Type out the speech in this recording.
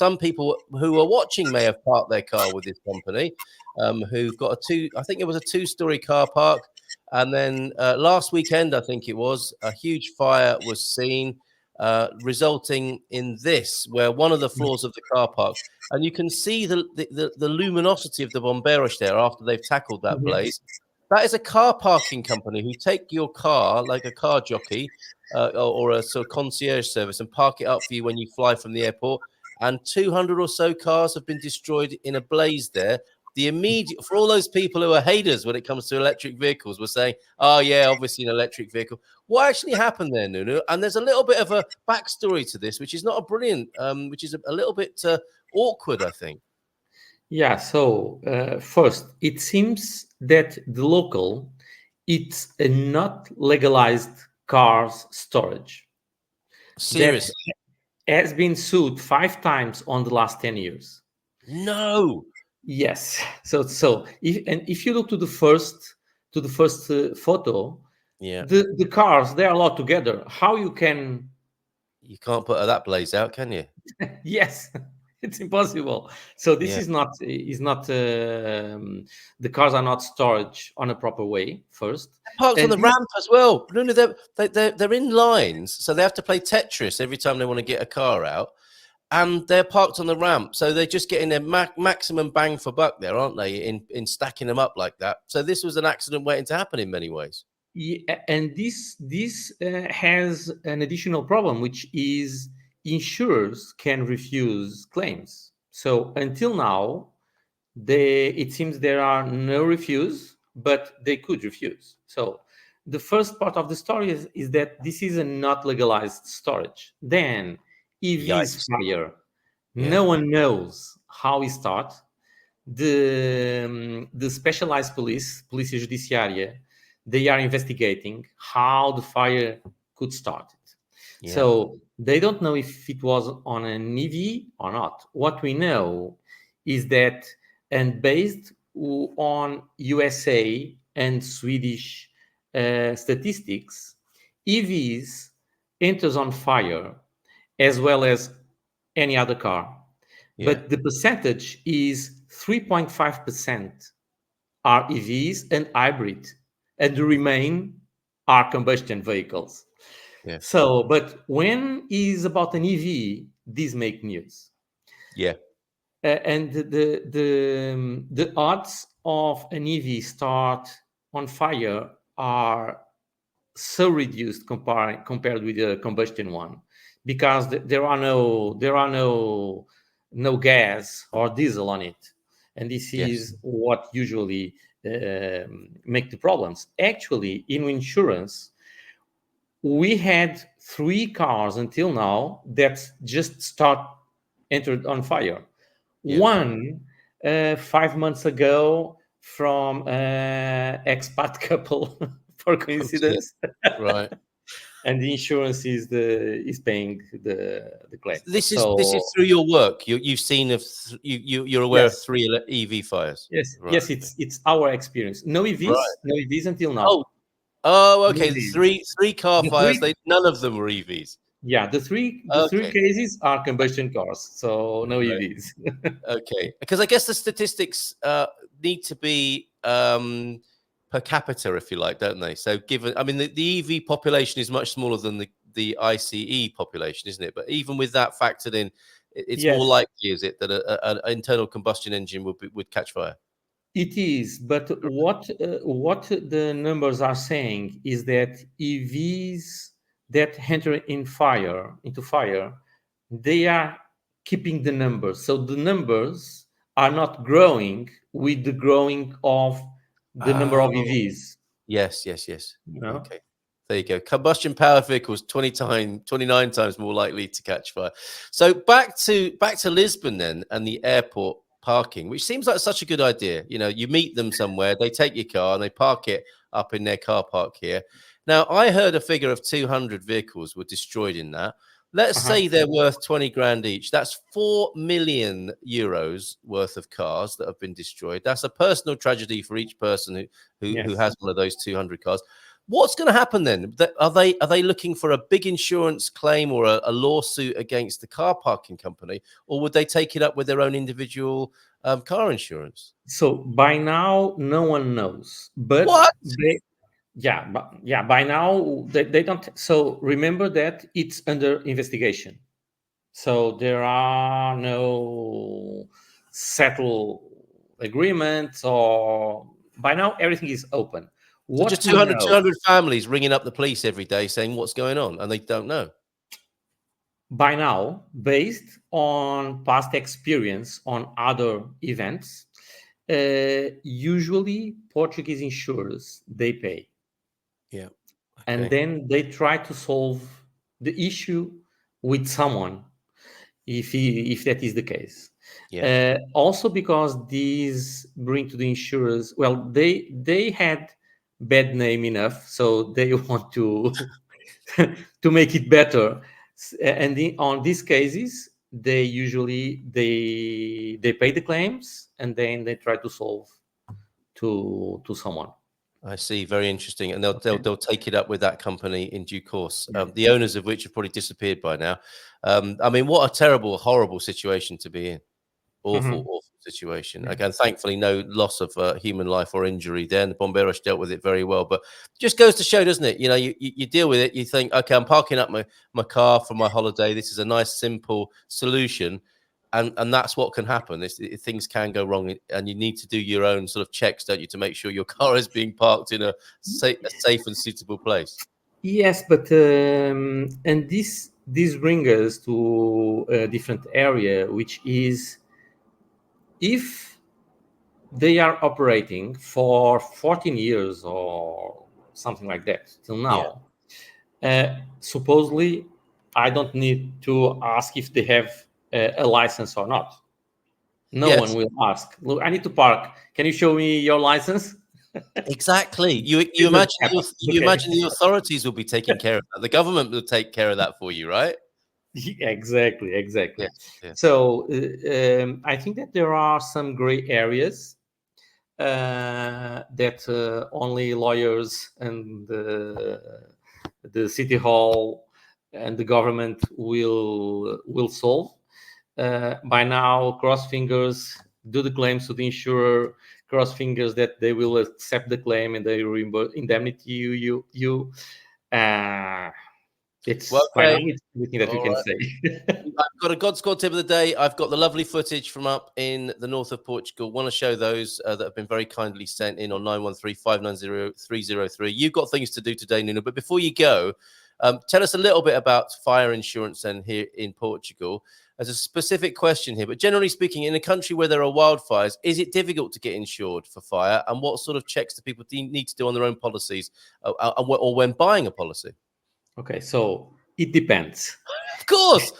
some people who are watching may have parked their car with this company, who've got I think it was a 2-story car park. And then last weekend, I think it was, a huge fire was seen, resulting in this, where one of the floors of the car park, and you can see the luminosity of the bomberos there after they've tackled that blaze. That is a car parking company who take your car like a car jockey or a sort of concierge service and park it up for you when you fly from the airport. And 200 or so cars have been destroyed in a blaze there. The immediate, for all those people who are haters when it comes to electric vehicles, were saying, oh, yeah, obviously an electric vehicle. What actually happened there, Nuno? And there's a little bit of a backstory to this, which is not a brilliant, which is a little bit awkward, I think. Yeah, so first, it seems that the local, it's a not legalized cars storage. Seriously? That has been sued 5 times on the last 10 years. No. Yes. So if you look to the first photo, yeah, the cars, they are allowed together. How you can't put that blaze out, can you? Yes. It's impossible. So this is not the cars are not storage on a proper way first. They're parked on the ramp as well. Nuno, they're in lines, so they have to play Tetris every time they want to get a car out, and they're parked on the ramp, so they're just getting their maximum bang for buck there, aren't they? In stacking them up like that. So this was an accident waiting to happen in many ways. Yeah, and this has an additional problem, which is insurers can refuse claims. So until now, it seems there are no refuse, but they could refuse. So the first part of the story is that this is a not legalized storage. Then EVs fire. No one knows how it starts. The specialized police, Polícia Judiciária, they are investigating how the fire could start. Yeah. So they don't know if it was on an EV or not. What we know is that, and based on USA and Swedish statistics, EVs enters on fire as well as any other car. Yeah. But the percentage is 3.5% are EVs and hybrid, and the remain are combustion vehicles. Yeah. So, but when is about an EV, these make news. Yeah. And the odds of an EV start on fire are so reduced compared with the combustion one, because there are no gas or diesel on it, and this is what usually make the problems. Actually, in insurance, we had 3 cars until now that just entered on fire. Yeah. One 5 months ago from expat couple for coincidence, right? And the insurance is paying the claim. This is through your work. You've seen you're aware of 3 EV fires. Yes, right. Yes, it's our experience. No EVs, no EVs until now. Oh, okay. The three car fires. None of them were EVs. Yeah, the three cases are combustion cars, so no EVs. Okay, because I guess the statistics need to be per capita, if you like, don't they? So given, I mean, the EV population is much smaller than the ICE population, isn't it? But even with that factored in, it's more likely, is it, that an internal combustion engine would catch fire? It is, but what the numbers are saying is that EVs that enter into fire, they are keeping the numbers. So the numbers are not growing with the growing of the number of EVs. Yes. You know? Okay. There you go. Combustion powered vehicles 29 times more likely to catch fire. So back to Lisbon then, and the airport parking, which seems like such a good idea. You know, you meet them somewhere, they take your car and they park it up in their car park here. Now, I heard a figure of 200 vehicles were destroyed in that. Let's say they're worth 20 grand each. That's 4 million euros worth of cars that have been destroyed. That's a personal tragedy for each person who has one of those 200 cars. What's going to happen then? Are they looking for a big insurance claim or a lawsuit against the car parking company, or would they take it up with their own individual car insurance? So by now, no one knows, but What? by now they don't. So remember that it's under investigation. So there are no settled agreements, or by now everything is open. So What just we know 200 families ringing up the police every day saying what's going on, and they don't know. by now, based on past experience on other events, usually Portuguese insurers they pay, Yeah. and Okay. then they try to solve the issue with someone if that is the case. Yeah. Also because these bring to the insurers, well, they had bad name enough, so they want to to make it better. And on these cases, they usually they pay the claims and then they try to solve to someone. I see. Very interesting. And they'll take it up with that company in due course. Yeah. The owners of which have probably disappeared by now. I mean, what a terrible, horrible situation to be in. Awful, Mhm. awful situation. Yeah. Again, thankfully, no loss of human life or injury there. And the Bomberos dealt with it very well. But just goes to show, doesn't it? You know, you deal with it. You think, okay, I'm parking up my car for my holiday. This is a nice, simple solution. And that's what can happen. Things can go wrong, and you need to do your own sort of checks, don't you, to make sure your car is being parked in a safe and suitable place. Yes, but and this brings us to a different area, which is if they are operating for 14 years or something like that till Yeah. now. Supposedly, I don't need to ask if they have a license or not. No one Yes. will ask. Look, I need to park. Can you show me your license? Exactly. You It doesn't imagine happen. you Okay. imagine the authorities will be taking care of that. The government will take care of that for you, right? Exactly. Yes. Yes. So I think that there are some gray areas that only lawyers and the city hall and the government will solve. By now, cross fingers, do the claims to the insurer. Cross fingers that they will accept the claim and they reimburse indemnity you. Uh, Well, it's by now okay. it's everything that we All can right. say. I've got a God Squad tip of the day. I've got the lovely footage from up in the north of Portugal. Want to show those that have been very kindly sent in on 913-590-303. You've got things to do today, Nuno. But before you go, tell us a little bit about fire insurance then here in Portugal. There's a specific question here, but generally speaking, in a country where there are wildfires, is it difficult to get insured for fire? And what sort of checks do people need to do on their own policies or when buying a policy? Okay, so it depends. Of course.